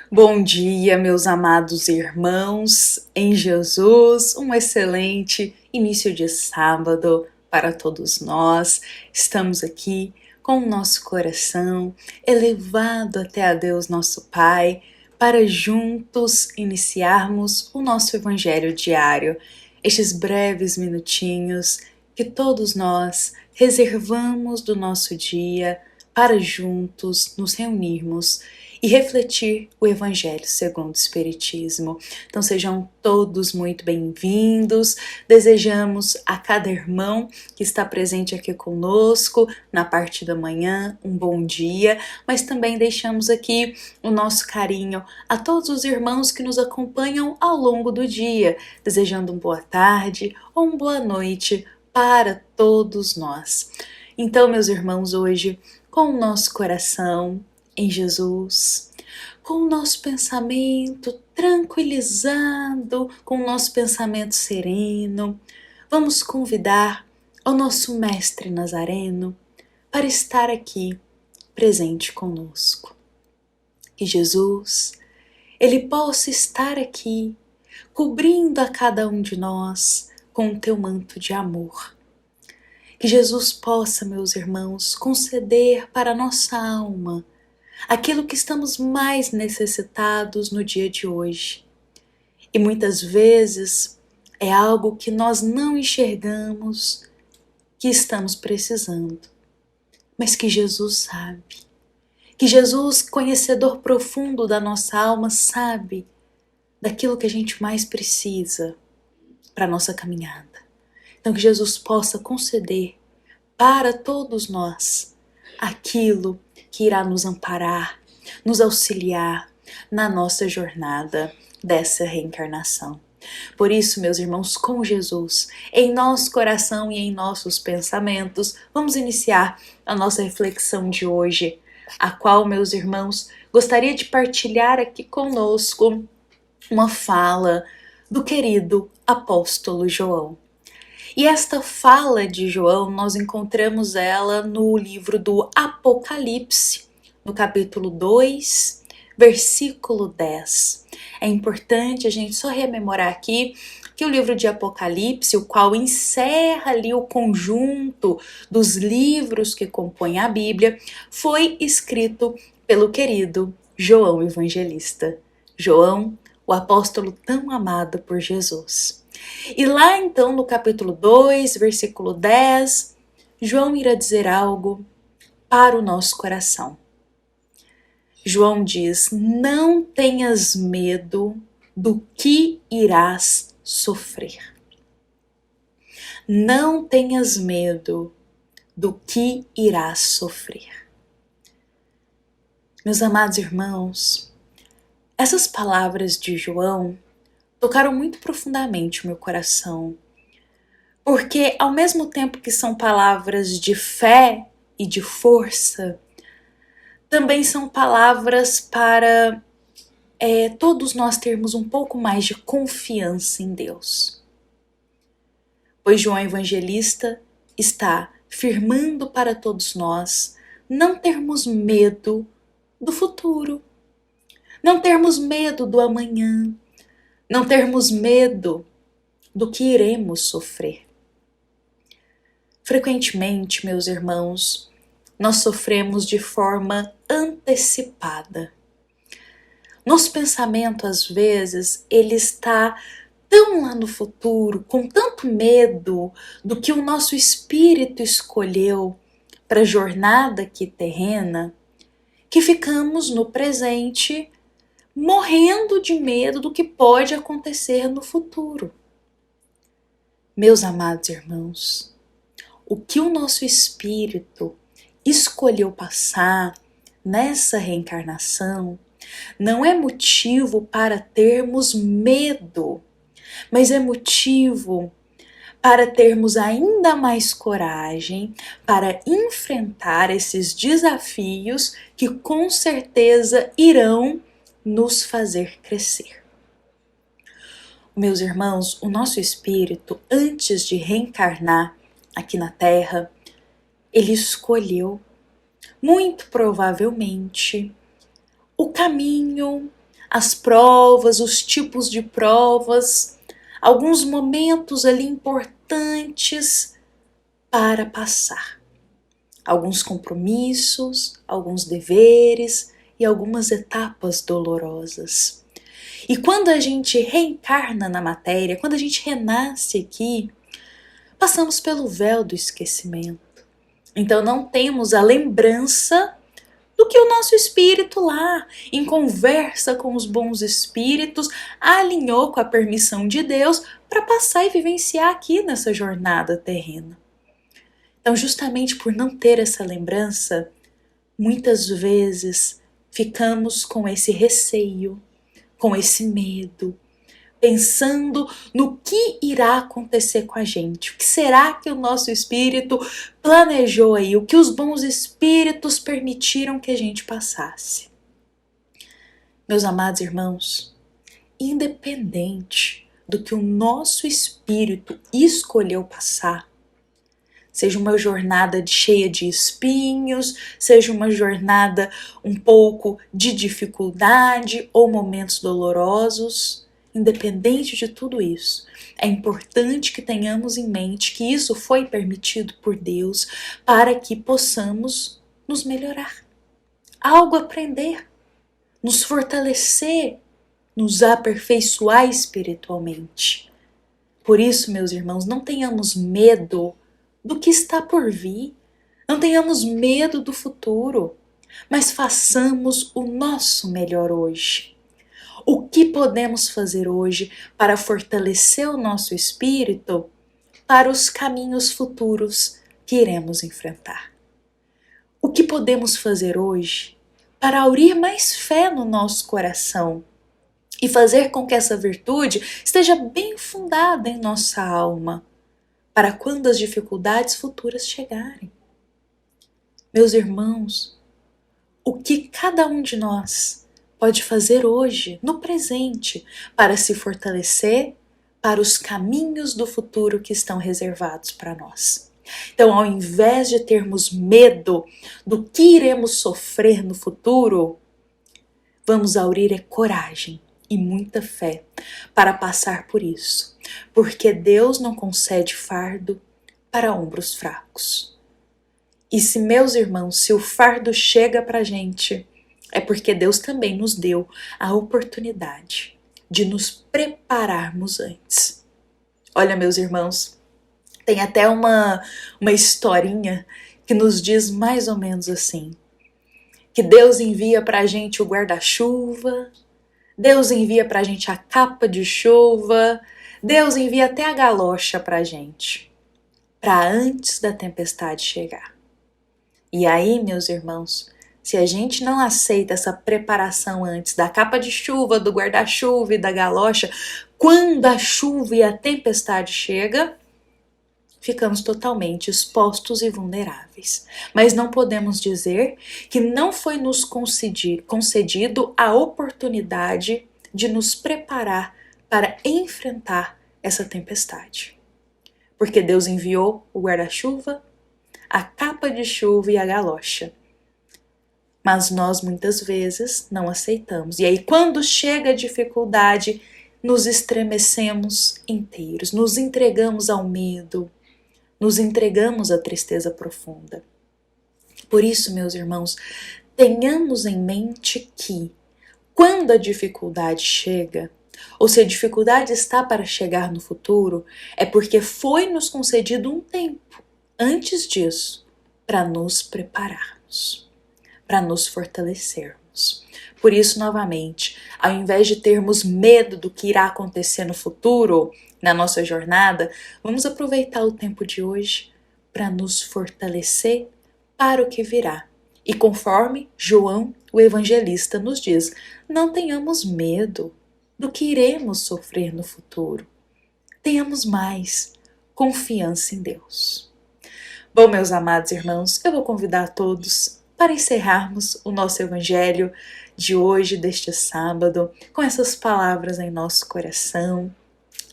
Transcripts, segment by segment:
Bom dia, meus amados irmãos em Jesus, um excelente início de sábado para todos nós. Estamos aqui com o nosso coração elevado até a Deus nosso Pai, para juntos iniciarmos o nosso evangelho diário, estes breves minutinhos que todos nós reservamos do nosso dia para juntos nos reunirmos e refletir o Evangelho segundo o Espiritismo. Então sejam todos muito bem-vindos, desejamos a cada irmão que está presente aqui conosco na parte da manhã um bom dia, mas também deixamos aqui o nosso carinho a todos os irmãos que nos acompanham ao longo do dia, desejando uma boa tarde ou uma boa noite para todos nós. Então, meus irmãos, hoje, com o nosso coração em Jesus, com o nosso pensamento tranquilizado, com o nosso pensamento sereno, vamos convidar o nosso Mestre Nazareno para estar aqui presente conosco. Que Jesus, Ele possa estar aqui, cobrindo a cada um de nós com o teu manto de amor. Que Jesus possa, meus irmãos, conceder para a nossa alma aquilo que estamos mais necessitados no dia de hoje. E muitas vezes é algo que nós não enxergamos que estamos precisando, mas que Jesus sabe. Que Jesus, conhecedor profundo da nossa alma, sabe daquilo que a gente mais precisa para a nossa caminhada. Então que Jesus possa conceder para todos nós aquilo que irá nos amparar, nos auxiliar na nossa jornada dessa reencarnação. Por isso, meus irmãos, com Jesus, em nosso coração e em nossos pensamentos, vamos iniciar a nossa reflexão de hoje, a qual, meus irmãos, gostaria de partilhar aqui conosco uma fala do querido apóstolo João. E esta fala de João, nós encontramos ela no livro do Apocalipse, no capítulo 2, versículo 10. É importante a gente só rememorar aqui que o livro de Apocalipse, o qual encerra ali o conjunto dos livros que compõem a Bíblia, foi escrito pelo querido João Evangelista. João, o apóstolo tão amado por Jesus. E lá então no capítulo 2, versículo 10, João irá dizer algo para o nosso coração. João diz: não tenhas medo do que irás sofrer. Não tenhas medo do que irás sofrer. Meus amados irmãos, essas palavras de João tocaram muito profundamente o meu coração, porque ao mesmo tempo que são palavras de fé e de força, também são palavras para todos nós termos um pouco mais de confiança em Deus. Pois João Evangelista está firmando para todos nós não termos medo do futuro, não termos medo do amanhã, não termos medo do que iremos sofrer. Frequentemente, meus irmãos, nós sofremos de forma antecipada. Nosso pensamento, às vezes, ele está tão lá no futuro, com tanto medo do que o nosso espírito escolheu para a jornada aqui terrena, que ficamos no presente morrendo de medo do que pode acontecer no futuro. Meus amados irmãos, o que o nosso espírito escolheu passar nessa reencarnação não é motivo para termos medo, mas é motivo para termos ainda mais coragem para enfrentar esses desafios que com certeza irão nos fazer crescer. Meus irmãos, o nosso espírito, antes de reencarnar aqui na Terra, ele escolheu, muito provavelmente, o caminho as provas, os tipos de provas, alguns momentos ali importantes para passar. Alguns compromissos, alguns deveres e algumas etapas dolorosas. E quando a gente reencarna na matéria, quando a gente renasce aqui, passamos pelo véu do esquecimento. Então não temos a lembrança do que o nosso espírito lá, em conversa com os bons espíritos, alinhou com a permissão de Deus para passar e vivenciar aqui nessa jornada terrena. Então, justamente por não ter essa lembrança, muitas vezes ficamos com esse receio, com esse medo, pensando no que irá acontecer com a gente. O que será que o nosso espírito planejou aí? O que os bons espíritos permitiram que a gente passasse? Meus amados irmãos, independente do que o nosso espírito escolheu passar, seja uma jornada cheia de espinhos, seja uma jornada um pouco de dificuldade ou momentos dolorosos, independente de tudo isso, é importante que tenhamos em mente que isso foi permitido por Deus para que possamos nos melhorar, algo aprender, nos fortalecer, nos aperfeiçoar espiritualmente. Por isso, meus irmãos, não tenhamos medo do que está por vir, não tenhamos medo do futuro, mas façamos o nosso melhor hoje. O que podemos fazer hoje para fortalecer o nosso espírito para os caminhos futuros que iremos enfrentar? O que podemos fazer hoje para aurir mais fé no nosso coração e fazer com que essa virtude esteja bem fundada em nossa alma, para quando as dificuldades futuras chegarem? Meus irmãos, o que cada um de nós pode fazer hoje, no presente, para se fortalecer para os caminhos do futuro que estão reservados para nós? Então, ao invés de termos medo do que iremos sofrer no futuro, vamos aurir coragem e muita fé para passar por isso, porque Deus não concede fardo para ombros fracos. E se, meus irmãos, se o fardo chega para a gente, é porque Deus também nos deu a oportunidade de nos prepararmos antes. Olha, meus irmãos, tem até uma historinha que nos diz mais ou menos assim, que Deus envia para a gente o guarda-chuva, Deus envia para a gente a capa de chuva, Deus envia até a galocha para a gente, para antes da tempestade chegar. E aí, meus irmãos, se a gente não aceita essa preparação antes da capa de chuva, do guarda-chuva e da galocha, quando a chuva e a tempestade chega, ficamos totalmente expostos e vulneráveis. Mas não podemos dizer que não foi nos concedido a oportunidade de nos preparar para enfrentar essa tempestade. Porque Deus enviou o guarda-chuva, a capa de chuva e a galocha. Mas nós muitas vezes não aceitamos. E aí, quando chega a dificuldade, nos estremecemos inteiros, nos entregamos ao medo, nos entregamos à tristeza profunda. Por isso, meus irmãos, tenhamos em mente que, quando a dificuldade chega, ou se a dificuldade está para chegar no futuro, é porque foi nos concedido um tempo antes disso para nos prepararmos, para nos fortalecermos. Por isso, novamente, ao invés de termos medo do que irá acontecer no futuro, na nossa jornada, vamos aproveitar o tempo de hoje para nos fortalecer para o que virá. E conforme João, o evangelista, nos diz, não tenhamos medo do que iremos sofrer no futuro. Tenhamos mais confiança em Deus. Bom, meus amados irmãos, eu vou convidar a todos para encerrarmos o nosso evangelho de hoje, deste sábado, com essas palavras em nosso coração,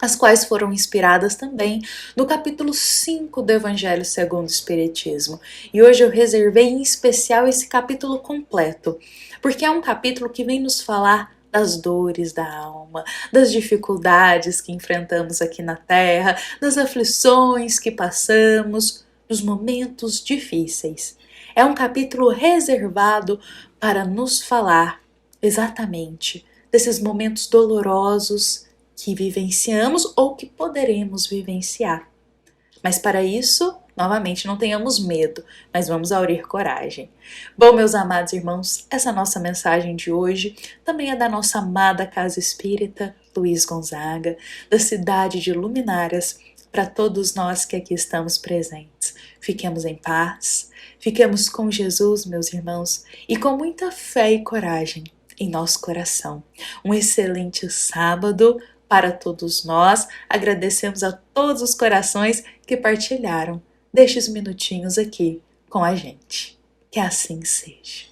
as quais foram inspiradas também no capítulo 5 do Evangelho segundo o Espiritismo. E hoje eu reservei em especial esse capítulo completo, porque é um capítulo que vem nos falar das dores da alma, das dificuldades que enfrentamos aqui na Terra, das aflições que passamos, dos momentos difíceis. É um capítulo reservado para nos falar exatamente desses momentos dolorosos que vivenciamos ou que poderemos vivenciar. Mas para isso, novamente, não tenhamos medo, mas vamos aurir coragem. Bom, meus amados irmãos, essa nossa mensagem de hoje também é da nossa amada Casa Espírita Luiz Gonzaga, da cidade de Luminárias, para todos nós que aqui estamos presentes. Fiquemos em paz, fiquemos com Jesus, meus irmãos, e com muita fé e coragem em nosso coração. Um excelente sábado para todos nós. Agradecemos a todos os corações que partilharam destes minutinhos aqui com a gente. Que assim seja.